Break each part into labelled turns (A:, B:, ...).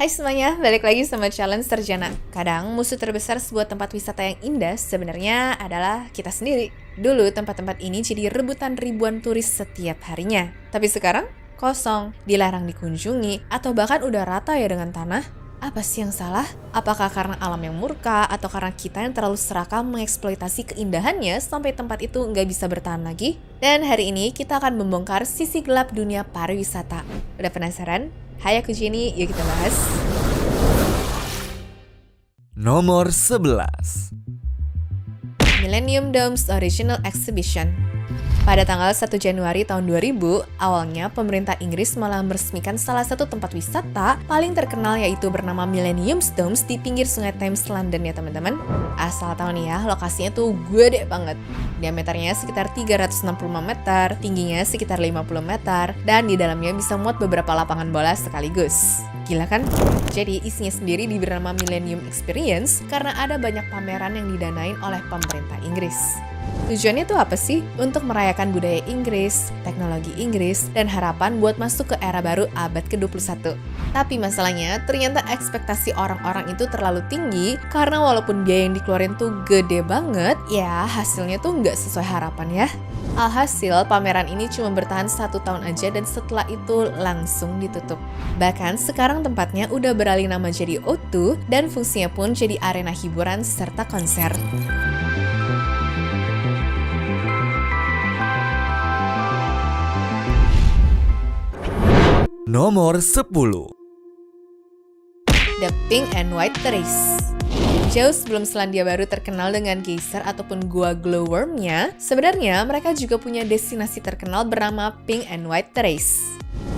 A: Hai semuanya, balik lagi sama Challenge Terjana. Kadang musuh terbesar sebuah tempat wisata yang indah sebenarnya adalah kita sendiri. Dulu tempat-tempat ini jadi rebutan ribuan turis setiap harinya. Tapi sekarang kosong, dilarang dikunjungi, atau bahkan udah rata ya dengan tanah. Apa sih yang salah? Apakah karena alam yang murka atau karena kita yang terlalu serakah mengeksploitasi keindahannya sampai tempat itu nggak bisa bertahan lagi? Dan hari ini kita akan membongkar sisi gelap dunia pariwisata. Udah penasaran? Hai, aku Jenny, yuk kita bahas.
B: Nomor 11.
A: Millennium Domes Original Exhibition. Pada tanggal 1 Januari tahun 2000, awalnya pemerintah Inggris malah meresmikan salah satu tempat wisata paling terkenal yaitu bernama Millennium Domes di pinggir sungai Thames, London ya teman-teman. Asal tahu nih ya, lokasinya tuh gede banget. Diameternya sekitar 365 meter, tingginya sekitar 50 meter, dan di dalamnya bisa muat beberapa lapangan bola sekaligus. Gila kan? Jadi isinya sendiri diberi nama Millennium Experience karena ada banyak pameran yang didanain oleh pemerintah Inggris. Tujuannya tuh apa sih? Untuk merayakan budaya Inggris, teknologi Inggris, dan harapan buat masuk ke era baru abad ke-21. Tapi masalahnya, ternyata ekspektasi orang-orang itu terlalu tinggi karena walaupun biaya yang dikeluarin tuh gede banget, ya hasilnya tuh nggak sesuai harapan ya. Alhasil, pameran ini cuma bertahan 1 tahun aja dan setelah itu langsung ditutup. Bahkan sekarang tempatnya udah beralih nama jadi O2 dan fungsinya pun jadi arena hiburan serta konser.
B: Nomor 10.
A: The Pink and White Terrace. Jauh sebelum Selandia Baru terkenal dengan geyser ataupun gua glowwormnya, sebenarnya mereka juga punya destinasi terkenal bernama Pink and White Terrace.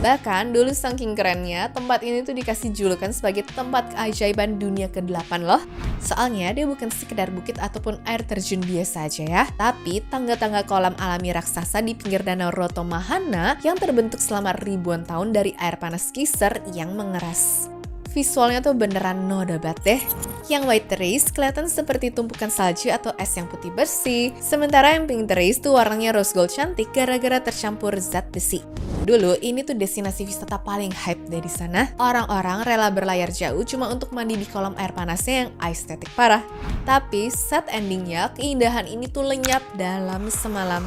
A: Bahkan dulu saking kerennya, tempat ini tuh dikasih julukan sebagai tempat keajaiban dunia ke-8 loh. Soalnya dia bukan sekedar bukit ataupun air terjun biasa aja ya, tapi tangga-tangga kolam alami raksasa di pinggir danau Rotomahana yang terbentuk selama ribuan tahun dari air panas geyser yang mengeras. Visualnya tuh beneran no debat deh. Yang White Terrace kelihatan seperti tumpukan salju atau es yang putih bersih, sementara yang Pink Terrace tuh warnanya rose gold cantik gara-gara tercampur zat besi. Dulu ini tuh destinasi wisata paling hype dari sana. Orang-orang rela berlayar jauh cuma untuk mandi di kolam air panasnya yang estetik parah. Tapi sad endingnya, keindahan ini tuh lenyap dalam semalam.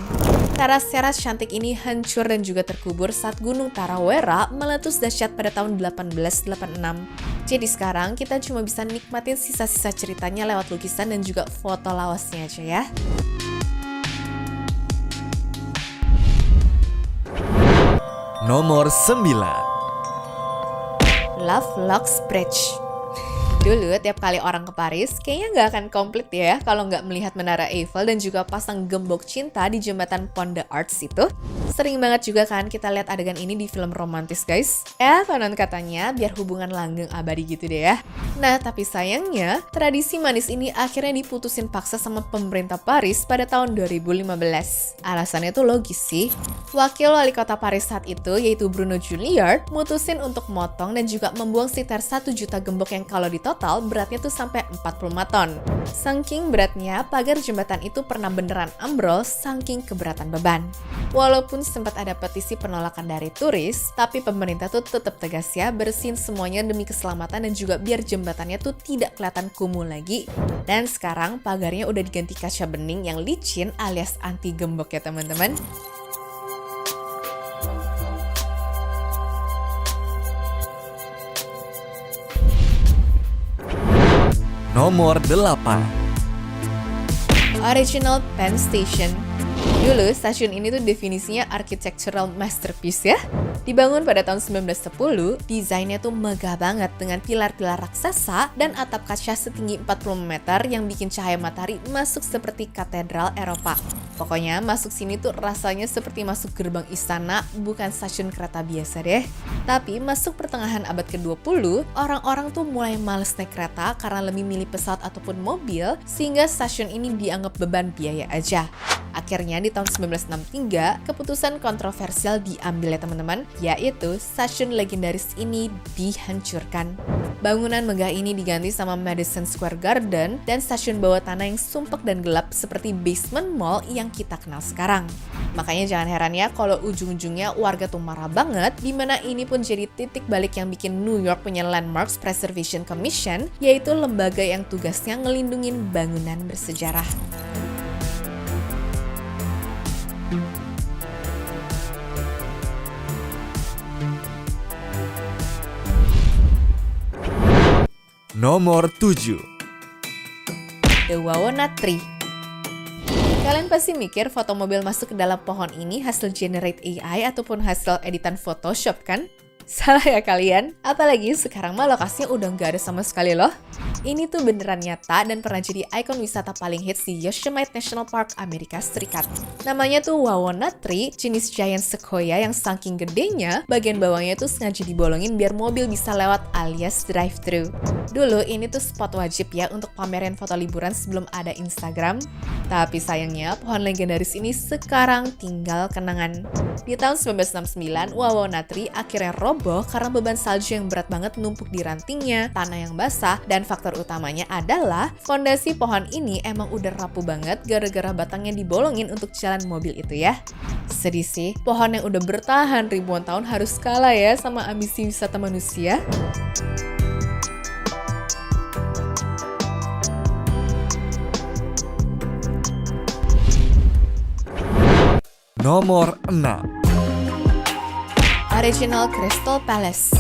A: Teras-teras cantik ini hancur dan juga terkubur saat Gunung Tarawera meletus dahsyat pada tahun 1886. Jadi sekarang kita cuma bisa nikmatin sisa-sisa ceritanya lewat lukisan dan juga foto lawasnya aja ya.
B: Nomor 9.
A: Lovelock's Bridge. Dulu tiap kali orang ke Paris, kayaknya nggak akan komplit ya kalau nggak melihat Menara Eiffel dan juga pasang gembok cinta di jembatan Pont des Arts itu. Sering banget juga kan kita lihat adegan ini di film romantis guys. Konon katanya biar hubungan langgeng abadi gitu deh ya. Nah tapi sayangnya, tradisi manis ini akhirnya diputusin paksa sama pemerintah Paris pada tahun 2015. Alasannya tuh logis sih. Wakil wali kota Paris saat itu yaitu Bruno Julliard mutusin untuk motong dan juga membuang sekitar 1 juta gembok yang kalau total beratnya tuh sampai 45 ton. Saking beratnya, pagar jembatan itu pernah beneran ambrol saking keberatan beban. Walaupun sempat ada petisi penolakan dari turis, tapi pemerintah tuh tetap tegas ya bersihin semuanya demi keselamatan dan juga biar jembatannya tuh tidak kelihatan kumuh lagi. Dan sekarang pagarnya udah diganti kaca bening yang licin alias anti gembok ya teman-teman.
B: Nomor 8.
A: Original Penn Station. Dulu stasiun ini tuh definisinya architectural masterpiece ya. Dibangun pada tahun 1910, desainnya tuh megah banget dengan pilar-pilar raksasa dan atap kaca setinggi 40 meter yang bikin cahaya matahari masuk seperti katedral Eropa. Pokoknya masuk sini tuh rasanya seperti masuk gerbang istana, bukan stasiun kereta biasa deh. Tapi masuk pertengahan abad ke-20, orang-orang tuh mulai males naik kereta karena lebih milih pesawat ataupun mobil, sehingga stasiun ini dianggap beban biaya aja. Akhirnya di tahun 1963, keputusan kontroversial diambil ya teman-teman, yaitu stasiun legendaris ini dihancurkan. Bangunan megah ini diganti sama Madison Square Garden dan stasiun bawah tanah yang sumpek dan gelap seperti basement mall yang kita kenal sekarang. Makanya jangan heran ya kalau ujung-ujungnya warga tuh marah banget, dimana ini pun jadi titik balik yang bikin New York punya Landmarks Preservation Commission, yaitu lembaga yang tugasnya ngelindungin bangunan bersejarah.
B: Nomor 7.
A: The Wawona Tree. Kalian pasti mikir foto mobil masuk ke dalam pohon ini hasil generate AI ataupun hasil editan Photoshop kan? Salah ya kalian? Apalagi sekarang mah lokasinya udah nggak ada sama sekali loh. Ini tuh beneran nyata dan pernah jadi ikon wisata paling hits di Yosemite National Park, Amerika Serikat. Namanya tuh Wawona Tree, jenis giant sequoia yang saking gedenya, bagian bawahnya tuh sengaja dibolongin biar mobil bisa lewat alias drive-thru. Dulu ini tuh spot wajib ya untuk pamerin foto liburan sebelum ada Instagram. Tapi sayangnya pohon legendaris ini sekarang tinggal kenangan. Di tahun 1969, Wawona Tree akhirnya roboh karena beban salju yang berat banget numpuk di rantingnya, tanah yang basah, dan faktor utamanya adalah fondasi pohon ini emang udah rapuh banget gara-gara batangnya dibolongin untuk jalan mobil itu ya. Sedih sih, pohon yang udah bertahan ribuan tahun harus kalah ya sama ambisi wisata manusia.
B: Nomor 6.
A: Original Crystal Palace.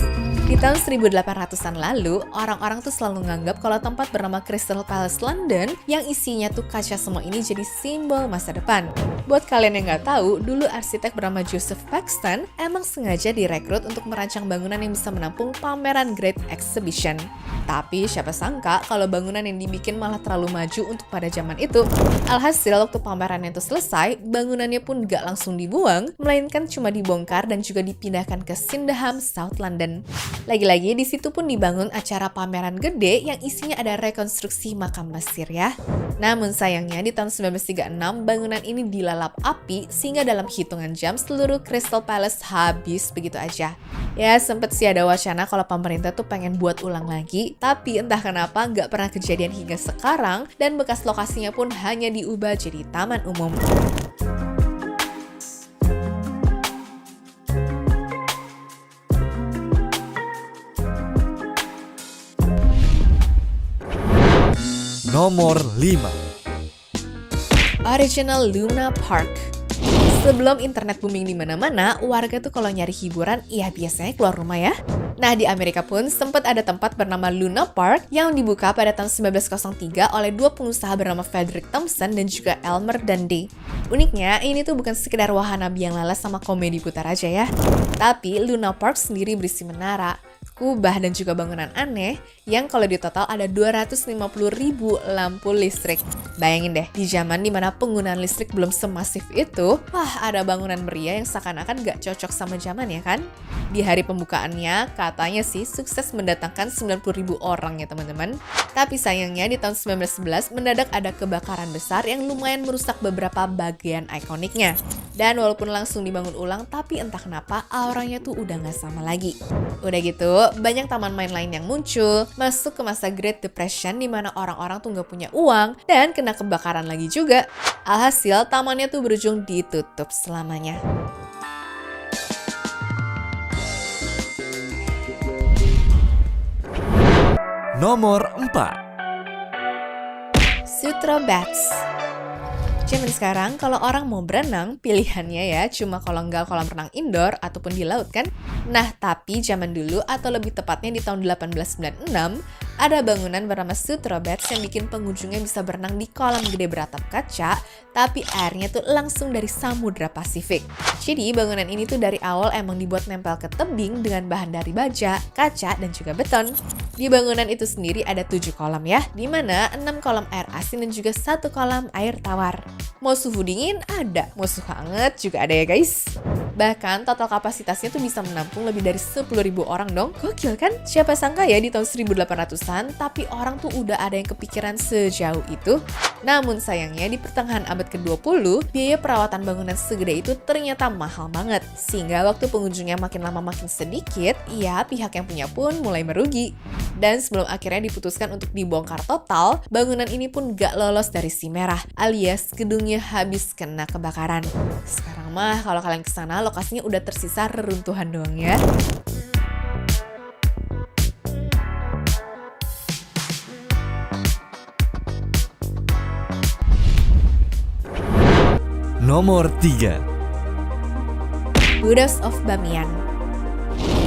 A: Di tahun 1800-an lalu, orang-orang tuh selalu nganggap kalau tempat bernama Crystal Palace London yang isinya tuh kaca semua ini jadi simbol masa depan. Buat kalian yang nggak tahu, dulu arsitek bernama Joseph Paxton emang sengaja direkrut untuk merancang bangunan yang bisa menampung pameran Great Exhibition. Tapi siapa sangka kalau bangunan yang dibikin malah terlalu maju untuk pada zaman itu. Alhasil waktu pameran itu selesai, bangunannya pun nggak langsung dibuang, melainkan cuma dibongkar dan juga dipindahkan ke Sydenham, South London. Lagi-lagi di situ pun dibangun acara pameran gede yang isinya ada rekonstruksi makam Mesir ya. Namun sayangnya di tahun 1936 bangunan ini dilalap api sehingga dalam hitungan jam seluruh Crystal Palace habis begitu aja. Ya sempet sih ada wacana kalau pemerintah tuh pengen buat ulang lagi, tapi entah kenapa nggak pernah kejadian hingga sekarang dan bekas lokasinya pun hanya diubah jadi taman umum.
B: Nomor 5.
A: Original Luna Park. Sebelum internet booming di mana-mana, warga tuh kalau nyari hiburan, ya biasanya keluar rumah ya. Nah, di Amerika pun sempat ada tempat bernama Luna Park yang dibuka pada tahun 1903 oleh dua pengusaha bernama Frederick Thompson dan juga Elmer Dundee. Uniknya, ini tuh bukan sekedar wahana biang lala sama komedi putar aja ya. Tapi Luna Park sendiri berisi menara, kubah dan juga bangunan aneh yang kalau di total ada 250.000 lampu listrik. Bayangin deh, di zaman dimana penggunaan listrik belum semasif itu, wah ada bangunan meriah yang seakan-akan gak cocok sama zaman ya kan? Di hari pembukaannya, katanya sih sukses mendatangkan 90.000 orang ya teman-teman. Tapi sayangnya di tahun 1911 mendadak ada kebakaran besar yang lumayan merusak beberapa bagian ikoniknya. Dan walaupun langsung dibangun ulang, tapi entah kenapa auranya tuh udah gak sama lagi. Udah gitu, banyak taman main lain yang muncul, masuk ke masa Great Depression di mana orang-orang tuh gak punya uang, dan kena kebakaran lagi juga. Alhasil, tamannya tuh berujung ditutup selamanya.
B: Nomor 4.
A: Sutro Baths. Zaman sekarang kalau orang mau berenang, pilihannya ya cuma kalau nggak kolam renang indoor ataupun di laut kan? Nah, tapi zaman dulu atau lebih tepatnya di tahun 1896, ada bangunan bernama Sutro Baths yang bikin pengunjungnya bisa berenang di kolam gede beratap kaca, tapi airnya tuh langsung dari Samudra Pasifik. Jadi bangunan ini tuh dari awal emang dibuat nempel ke tebing dengan bahan dari baja, kaca, dan juga beton. Di bangunan itu sendiri ada 7 kolam ya, di mana 6 kolam air asin dan juga 1 kolam air tawar. Mau suhu dingin ada, mau suhu hangat juga ada ya guys. Bahkan total kapasitasnya tuh bisa menampung lebih dari 10.000 orang dong. Gokil kan? Siapa sangka ya di tahun 1800-an, tapi orang tuh udah ada yang kepikiran sejauh itu. Namun sayangnya di pertengahan abad ke-20, biaya perawatan bangunan segede itu ternyata mahal banget. Sehingga waktu pengunjungnya makin lama makin sedikit, ya pihak yang punya pun mulai merugi. Dan sebelum akhirnya diputuskan untuk dibongkar total, bangunan ini pun gak lolos dari si merah, alias gedungnya habis kena kebakaran. Sekarang sekarang mah kalau kalian kesana lokasinya udah tersisa reruntuhan doang ya.
B: Nomor 3.
A: Buddhas of Bamiyan.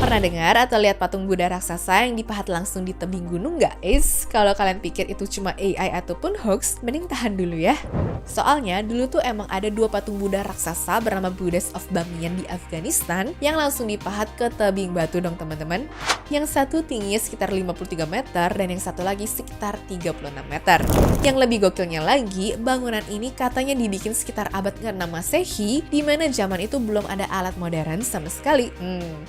A: Pernah dengar atau lihat patung Buddha raksasa yang dipahat langsung di tebing gunung nggak? Kalau kalian pikir itu cuma AI ataupun hoax, mending tahan dulu ya. Soalnya dulu tuh emang ada 2 patung Buddha raksasa bernama Buddhas of Bamiyan di Afghanistan yang langsung dipahat ke tebing batu dong teman-teman. Yang satu tingginya sekitar 53 meter dan yang satu lagi sekitar 36 meter. Yang lebih gokilnya lagi, bangunan ini katanya dibikin sekitar abad ke-6 Masehi, di mana zaman itu belum ada alat modern sama sekali.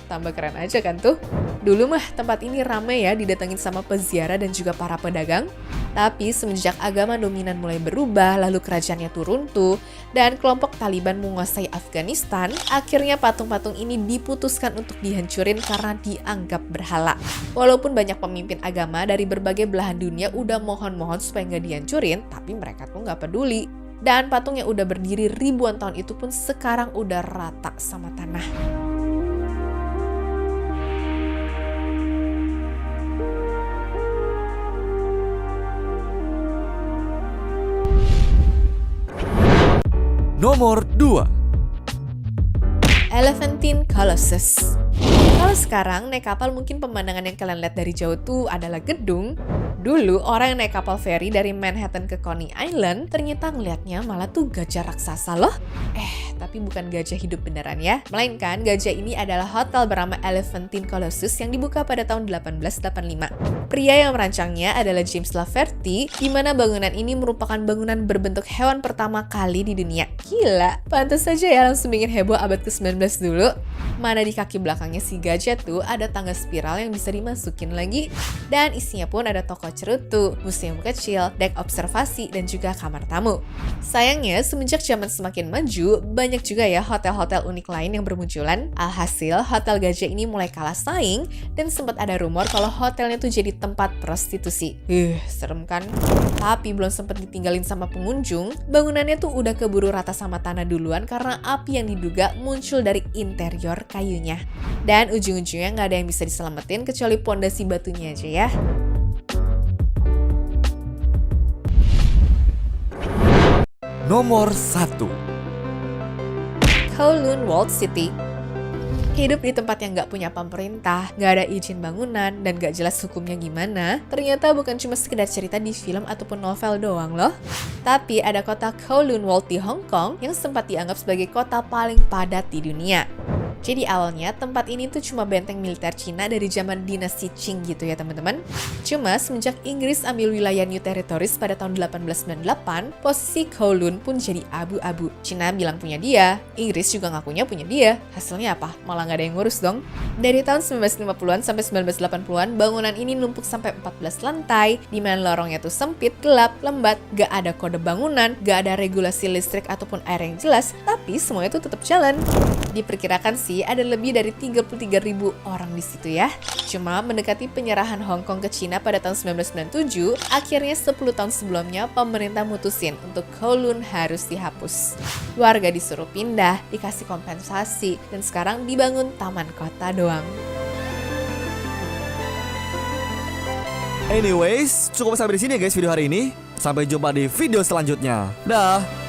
A: Tambah keren aja kan tuh. Dulu mah tempat ini ramai ya didatengin sama peziarah dan juga para pedagang. Tapi semenjak agama dominan mulai berubah, lalu kerajaannya turun tuh, dan kelompok Taliban menguasai Afghanistan, akhirnya patung-patung ini diputuskan untuk dihancurin karena dianggap berhala. Walaupun banyak pemimpin agama dari berbagai belahan dunia udah mohon-mohon supaya nggak dihancurin, tapi mereka tuh nggak peduli. Dan patung yang udah berdiri ribuan tahun itu pun sekarang udah rata sama tanah.
B: Nomor 2.
A: Elephantine Colossus. Kalau sekarang naik kapal mungkin pemandangan yang kalian lihat dari jauh tuh adalah gedung. Dulu orang yang naik kapal feri dari Manhattan ke Coney Island ternyata ngeliatnya malah tuh gajah raksasa loh. Tapi bukan gajah hidup beneran ya. Melainkan gajah ini adalah hotel bernama Elephantine Colossus yang dibuka pada tahun 1885. Pria yang merancangnya adalah James Laverty, di mana bangunan ini merupakan bangunan berbentuk hewan pertama kali di dunia. Gila, pantas saja ya langsung bikin heboh abad ke-19 dulu. Mana di kaki belakangnya si gajah tuh ada tangga spiral yang bisa dimasukin lagi. Dan isinya pun ada toko cerutu, museum kecil, dek observasi, dan juga kamar tamu. Sayangnya, semenjak zaman semakin maju, banyak juga ya hotel-hotel unik lain yang bermunculan. Alhasil, hotel gajah ini mulai kalah saing, dan sempat ada rumor kalau hotelnya tuh jadi tempat prostitusi. Serem kan? Tapi belum sempat ditinggalin sama pengunjung, bangunannya tuh udah keburu rata sama tanah duluan karena api yang diduga muncul dari interior kayunya. Dan ujung-ujungnya nggak ada yang bisa diselamatin kecuali pondasi batunya aja ya.
B: Nomor 1.
A: Kowloon Walled City. Hidup di tempat yang nggak punya pemerintah, nggak ada izin bangunan, dan nggak jelas hukumnya gimana, ternyata bukan cuma sekedar cerita di film ataupun novel doang loh. Tapi ada kota Kowloon Walled di Hong Kong yang sempat dianggap sebagai kota paling padat di dunia. Jadi awalnya tempat ini tuh cuma benteng militer Cina dari zaman dinasti Qing gitu ya teman-teman. Cuma semenjak Inggris ambil wilayah New Territories pada tahun 1898, posisi Kowloon pun jadi abu-abu. Cina bilang punya dia, Inggris juga ngakunya punya dia. Hasilnya apa? Malah nggak ada yang ngurus dong. Dari tahun 1950-an sampai 1980-an, bangunan ini numpuk sampai 14 lantai, di mana lorongnya tuh sempit, gelap, lembat, gak ada kode bangunan, gak ada regulasi listrik ataupun air yang jelas, tapi semuanya tuh tetap jalan. Diperkirakan sih ada lebih dari 33.000 orang di situ ya. Cuma mendekati penyerahan Hong Kong ke Cina pada tahun 1997, akhirnya 10 tahun sebelumnya pemerintah mutusin untuk Kowloon harus dihapus. Warga disuruh pindah, dikasih kompensasi, dan sekarang dibangun taman kota doang.
B: Anyways, cukup sampai di sini ya guys video hari ini. Sampai jumpa di video selanjutnya. Dah.